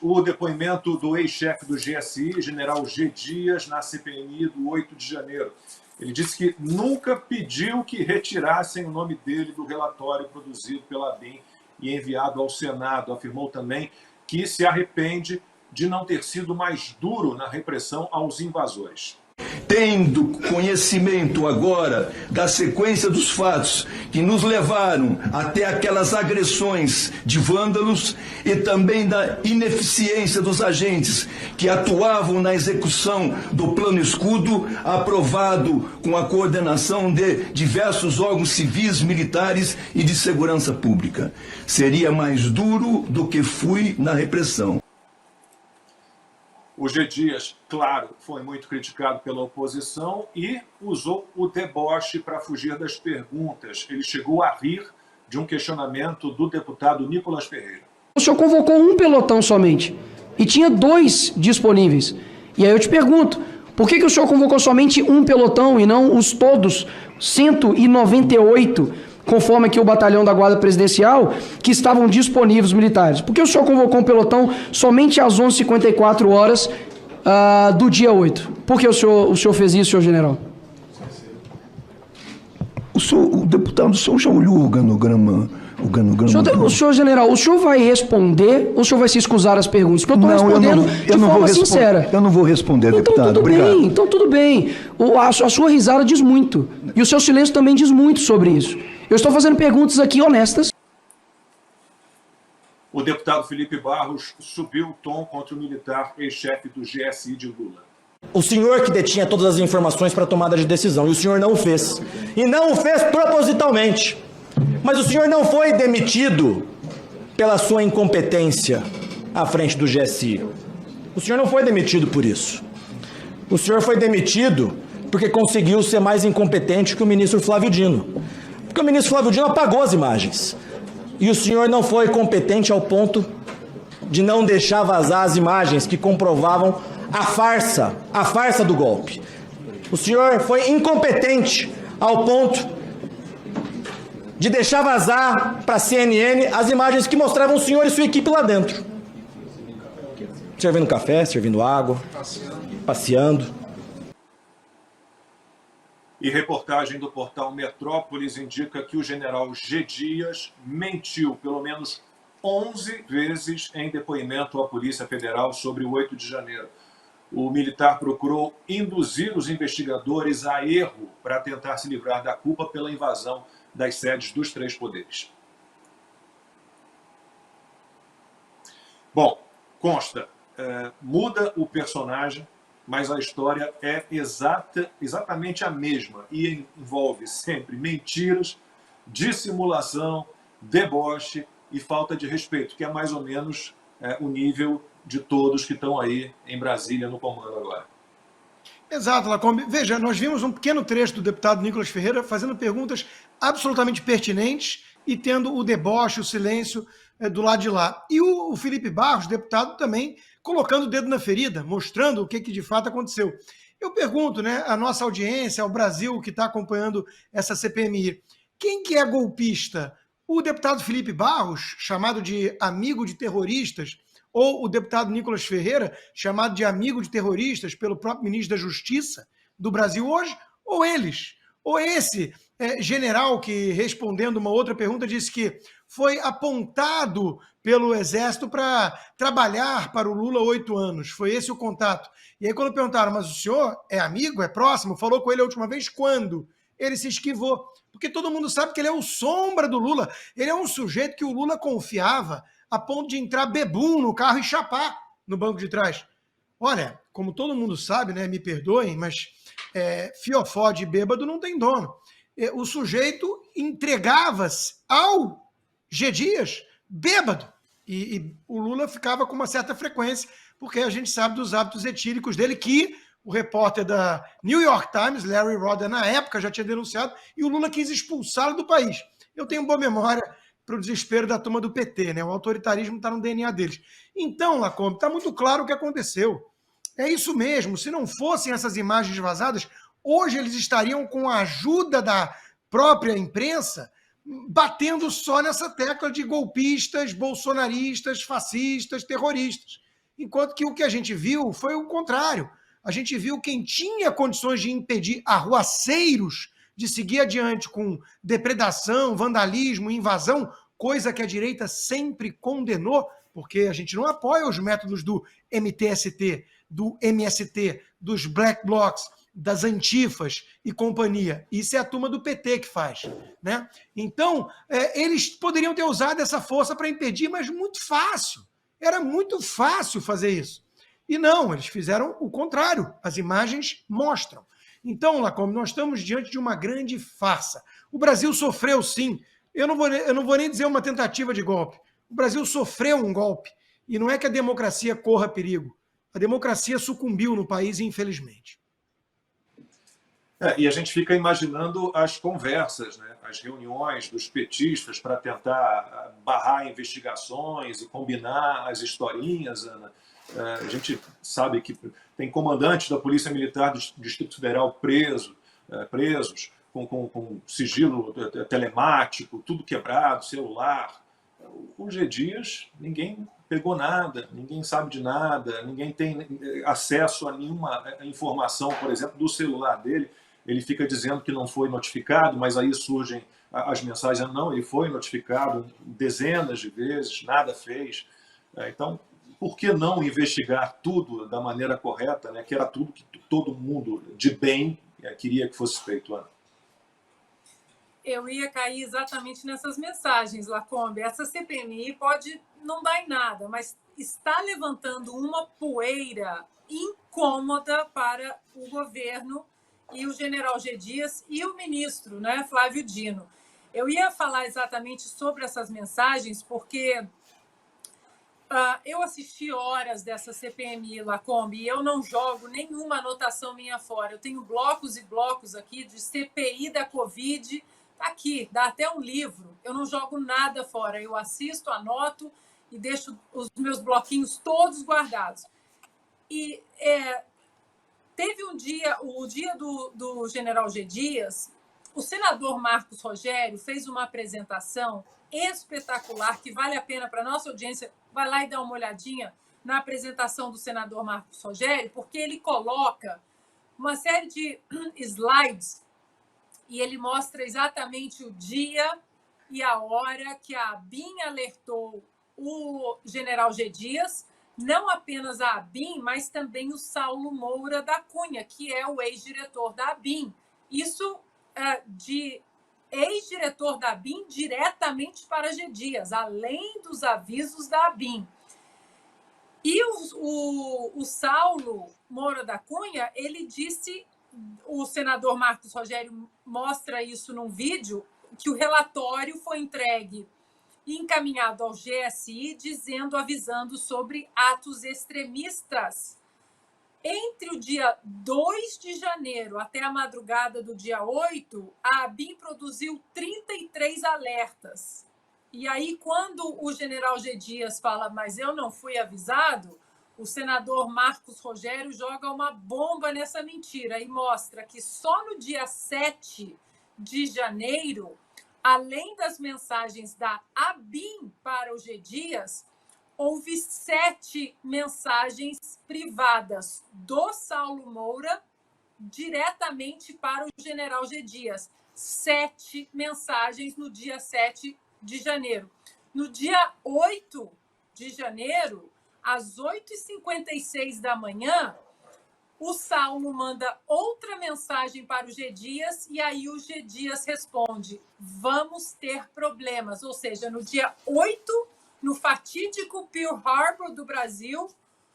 o depoimento do ex-chefe do GSI, general G. Dias, na CPMI do 8 de janeiro. Ele disse que nunca pediu que retirassem o nome dele do relatório produzido pela ABIN e enviado ao Senado. Afirmou também que se arrepende de não ter sido mais duro na repressão aos invasores. Tendo conhecimento agora da sequência dos fatos que nos levaram até aquelas agressões de vândalos e também da ineficiência dos agentes que atuavam na execução do Plano Escudo, aprovado com a coordenação de diversos órgãos civis, militares e de segurança pública. Seria mais duro do que fui na repressão. O G. Dias, claro, foi muito criticado pela oposição e usou o deboche para fugir das perguntas. Ele chegou a rir de um questionamento do deputado Nicolas Ferreira. O senhor convocou um pelotão somente e tinha 2 disponíveis. E aí eu te pergunto, por que o senhor convocou somente um pelotão e não os todos, 198, conforme aqui o batalhão da Guarda Presidencial, que estavam disponíveis militares? Por que o senhor convocou um pelotão somente às 11h54 do dia 8? Por que o senhor fez isso, senhor general? O deputado, o senhor já olhou o organograma? O senhor general, o senhor vai responder ou o senhor vai se escusar as perguntas? Porque eu estou respondendo de forma sincera. Eu não vou responder, deputado. Obrigado. Então tudo bem. A sua risada diz muito. E o seu silêncio também diz muito sobre isso. Eu estou fazendo perguntas aqui honestas. O deputado Felipe Barros subiu o tom contra o militar ex-chefe do GSI de Lula. O senhor que detinha todas as informações para a tomada de decisão, e o senhor não o fez. E não o fez propositalmente. Mas o senhor não foi demitido pela sua incompetência à frente do GSI. O senhor não foi demitido por isso. O senhor foi demitido porque conseguiu ser mais incompetente que o ministro Flávio Dino. Porque o ministro Flávio Dino apagou as imagens. E o senhor não foi competente ao ponto de não deixar vazar as imagens que comprovavam a farsa do golpe. O senhor foi incompetente ao ponto de deixar vazar para a CNN as imagens que mostravam o senhor e sua equipe lá dentro. Servindo café, servindo água, passeando. E reportagem do portal Metrópolis indica que o general G. Dias mentiu pelo menos 11 vezes em depoimento à Polícia Federal sobre o 8 de janeiro. O militar procurou induzir os investigadores a erro para tentar se livrar da culpa pela invasão das sedes dos 3 poderes. Bom, consta, muda o personagem, mas a história é exatamente a mesma e envolve sempre mentiras, dissimulação, deboche e falta de respeito, que é mais ou menos o nível de todos que estão aí em Brasília no comando agora. Exato, Lacombe. Veja, nós vimos um pequeno trecho do deputado Nicolas Ferreira fazendo perguntas absolutamente pertinentes e tendo o deboche, o silêncio do lado de lá. E o Felipe Barros, deputado, também colocando o dedo na ferida, mostrando o que de fato aconteceu. Eu pergunto, né, à nossa audiência, ao Brasil que está acompanhando essa CPMI, quem que é golpista? O deputado Felipe Barros, chamado de amigo de terroristas, ou o deputado Nicolas Ferreira, chamado de amigo de terroristas pelo próprio ministro da Justiça do Brasil hoje, ou eles, ou esse general que, respondendo uma outra pergunta, disse que foi apontado pelo Exército para trabalhar para o Lula 8 anos. Foi esse o contato. E aí quando perguntaram, mas o senhor é amigo, é próximo? Falou com ele a última vez quando? Ele se esquivou. Porque todo mundo sabe que ele é o sombra do Lula. Ele é um sujeito que o Lula confiava a ponto de entrar bebum no carro e chapar no banco de trás. Olha, como todo mundo sabe, né, me perdoem, mas fiofó de bêbado não tem dono. O sujeito entregava-se ao G. Dias bêbado. E o Lula ficava com uma certa frequência, porque a gente sabe dos hábitos etíricos dele, que o repórter da New York Times, Larry Roder, na época já tinha denunciado, e o Lula quis expulsá-lo do país. Eu tenho boa memória para o desespero da turma do PT, né? O autoritarismo está no DNA deles. Então, Lacombe, está muito claro o que aconteceu. É isso mesmo, se não fossem essas imagens vazadas, hoje eles estariam com a ajuda da própria imprensa batendo só nessa tecla de golpistas, bolsonaristas, fascistas, terroristas. Enquanto que o que a gente viu foi o contrário. A gente viu quem tinha condições de impedir arruaceiros de seguir adiante com depredação, vandalismo, invasão, coisa que a direita sempre condenou, porque a gente não apoia os métodos do MTST, do MST, dos Black Blocs, das antifas e companhia. Isso é a turma do PT que faz, né? Então, eles poderiam ter usado essa força para impedir, mas muito fácil. Era muito fácil fazer isso. E não, eles fizeram o contrário. As imagens mostram. Então, Lacombe, nós estamos diante de uma grande farsa. O Brasil sofreu, sim. Eu não vou nem dizer uma tentativa de golpe. O Brasil sofreu um golpe. E não é que a democracia corra perigo. A democracia sucumbiu no país, infelizmente. E a gente fica imaginando as conversas, né? As reuniões dos petistas para tentar barrar investigações e combinar as historinhas, Ana. A gente sabe que tem comandantes da Polícia Militar do Distrito Federal presos com sigilo telemático, tudo quebrado, celular. O G. Dias, ninguém pegou nada, ninguém sabe de nada, ninguém tem acesso a nenhuma informação, por exemplo, do celular dele. Ele fica dizendo que não foi notificado, mas aí surgem as mensagens, não, ele foi notificado dezenas de vezes, nada fez. Então, por que não investigar tudo da maneira correta, né? Que era tudo que todo mundo de bem queria que fosse feito, Ana? Eu ia cair exatamente nessas mensagens, Lacombe. Essa CPMI pode não dar em nada, mas está levantando uma poeira incômoda para o governo e o general G. Dias e o ministro, né, Flávio Dino. Eu ia falar exatamente sobre essas mensagens porque eu assisti horas dessa CPMI, Lacombe, e eu não jogo nenhuma anotação minha fora. Eu tenho blocos e blocos aqui de CPI da Covid. Tá aqui, dá até um livro. Eu não jogo nada fora. Eu assisto, anoto e deixo os meus bloquinhos todos guardados. E teve um dia, o dia do general G. Dias, o senador Marcos Rogério fez uma apresentação espetacular, que vale a pena para a nossa audiência. Vai lá e dá uma olhadinha na apresentação do senador Marcos Rogério, porque ele coloca uma série de slides e ele mostra exatamente o dia e a hora que a ABIN alertou o general G. Dias, não apenas a ABIN, mas também o Saulo Moura da Cunha, que é o ex-diretor da ABIN. Isso de ex-diretor da ABIN diretamente para G. Dias, além dos avisos da ABIN. E o Saulo Moura da Cunha, ele disse, o senador Marcos Rogério mostra isso num vídeo, que o relatório foi entregue e encaminhado ao GSI, avisando sobre atos extremistas. Entre o dia 2 de janeiro até a madrugada do dia 8, a ABIN produziu 33 alertas. E aí, quando o general G. Dias fala, mas eu não fui avisado, o senador Marcos Rogério joga uma bomba nessa mentira e mostra que só no dia 7 de janeiro, além das mensagens da ABIN para o G. Dias, houve 7 mensagens privadas do Saulo Moura diretamente para o general G. Dias. 7 mensagens no dia 7 de janeiro. No dia 8 de janeiro, às 8h56 da manhã, o Saulo manda outra mensagem para o G. Dias e aí o G. Dias responde, vamos ter problemas. Ou seja, no dia 8, no fatídico Pearl Harbor do Brasil,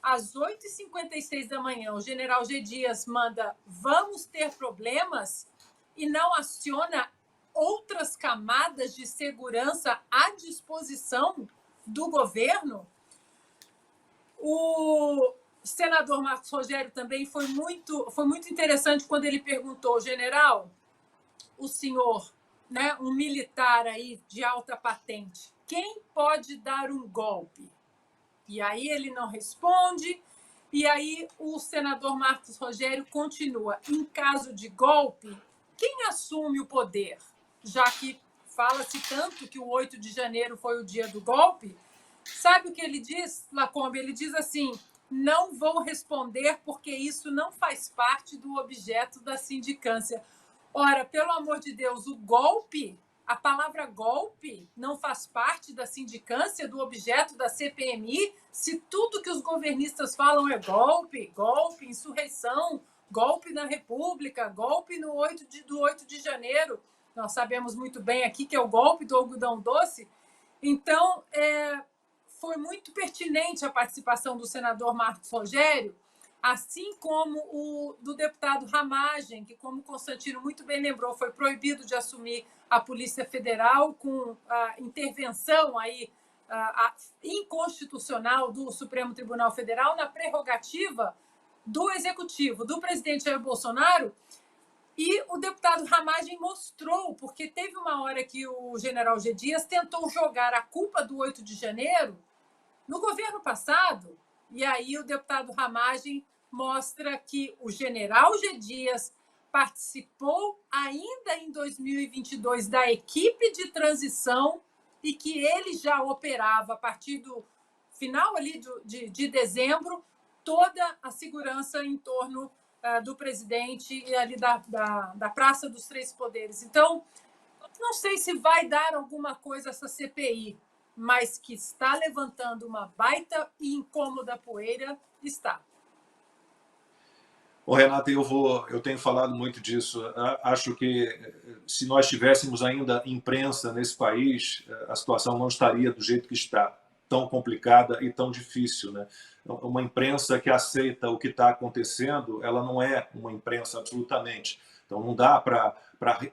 às 8h56 da manhã, o general G. Dias manda vamos ter problemas e não aciona outras camadas de segurança à disposição do governo. O senador Marcos Rogério também foi muito interessante quando ele perguntou, general, o senhor, né, um militar aí de alta patente, quem pode dar um golpe? E aí ele não responde, e aí o senador Marcos Rogério continua. Em caso de golpe, quem assume o poder? Já que fala-se tanto que o 8 de janeiro foi o dia do golpe, Sabe o que ele diz, Lacombe? Ele diz assim: não vou responder porque isso não faz parte do objeto da sindicância. Ora, pelo amor de Deus, o golpe, a palavra golpe, não faz parte da sindicância, do objeto da CPMI, se tudo que os governistas falam é golpe, golpe, insurreição, golpe na República, golpe no 8 de janeiro. Nós sabemos muito bem aqui que é o golpe do algodão doce. Então, foi muito pertinente a participação do senador Marcos Rogério, assim como o do deputado Ramagem, que, como o Constantino muito bem lembrou, foi proibido de assumir a Polícia Federal com a intervenção aí, inconstitucional do Supremo Tribunal Federal na prerrogativa do Executivo, do presidente Jair Bolsonaro. E o deputado Ramagem mostrou, porque teve uma hora que o general G. Dias tentou jogar a culpa do 8 de janeiro no governo passado, e aí o deputado Ramagem mostra que o general G. Dias participou ainda em 2022 da equipe de transição e que ele já operava a partir do final ali de dezembro toda a segurança em torno do presidente e ali da Praça dos Três Poderes. Então, não sei se vai dar alguma coisa essa CPI, mas que está levantando uma baita e incômoda poeira, está. Ô, Renata, eu tenho falado muito disso. Acho que se nós tivéssemos ainda imprensa nesse país, a situação não estaria do jeito que está, tão complicada e tão difícil, né? Uma imprensa que aceita o que está acontecendo, ela não é uma imprensa absolutamente. Então não dá para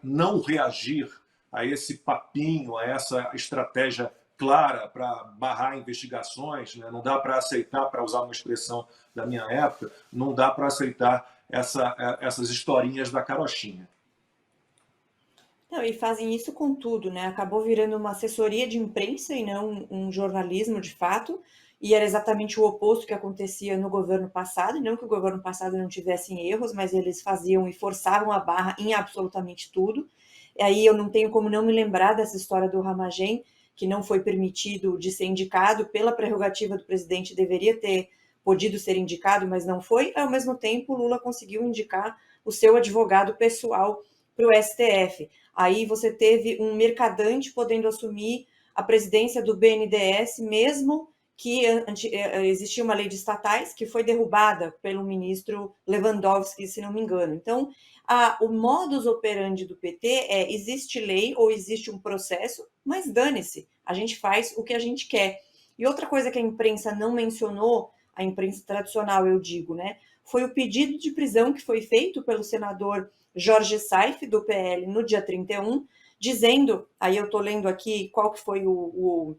não reagir a esse papinho, a essa estratégia clara para barrar investigações, né? Não dá para aceitar, para usar uma expressão da minha época, não dá para aceitar essas historinhas da carochinha. Não, e fazem isso com tudo, né? Acabou virando uma assessoria de imprensa e não um jornalismo de fato, e era exatamente o oposto que acontecia no governo passado, e não que o governo passado não tivesse erros, mas eles faziam e forçavam a barra em absolutamente tudo. E aí eu não tenho como não me lembrar dessa história do Ramagem, que não foi permitido de ser indicado pela prerrogativa do presidente, deveria ter podido ser indicado, mas não foi. Ao mesmo tempo, Lula conseguiu indicar o seu advogado pessoal para o STF. Aí você teve um mercadante podendo assumir a presidência do BNDES, mesmo que existia uma lei de estatais que foi derrubada pelo ministro Lewandowski, se não me engano. Então, o modus operandi do PT é: existe lei ou existe um processo, mas dane-se, a gente faz o que a gente quer. E outra coisa que a imprensa não mencionou, a imprensa tradicional, eu digo, né, foi o pedido de prisão que foi feito pelo senador Jorge Saif, do PL, no dia 31, dizendo, aí eu estou lendo aqui qual que foi o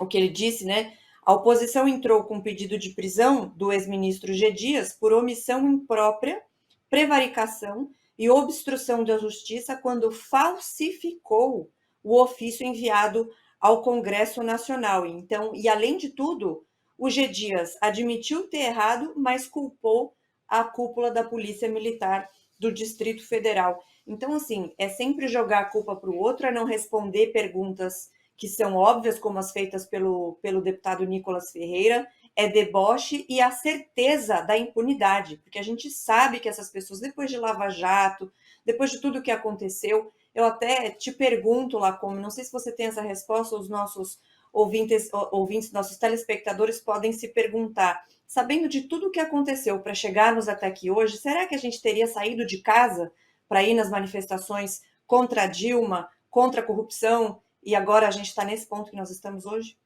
que ele disse, né? A oposição entrou com pedido de prisão do ex-ministro G. Dias por omissão imprópria, prevaricação e obstrução da justiça quando falsificou o ofício enviado ao Congresso Nacional. Então, e além de tudo, o G. Dias admitiu ter errado, mas culpou a cúpula da Polícia Militar do Distrito Federal. Então, assim, é sempre jogar a culpa para o outro, é não responder perguntas que são óbvias, como as feitas pelo deputado Nicolas Ferreira, é deboche e a certeza da impunidade, porque a gente sabe que essas pessoas, depois de Lava Jato, depois de tudo que aconteceu, eu até te pergunto, Lacombe, não sei se você tem essa resposta, os nossos ouvintes, nossos telespectadores podem se perguntar, sabendo de tudo o que aconteceu para chegarmos até aqui hoje, será que a gente teria saído de casa para ir nas manifestações contra a Dilma, contra a corrupção, e agora a gente está nesse ponto que nós estamos hoje?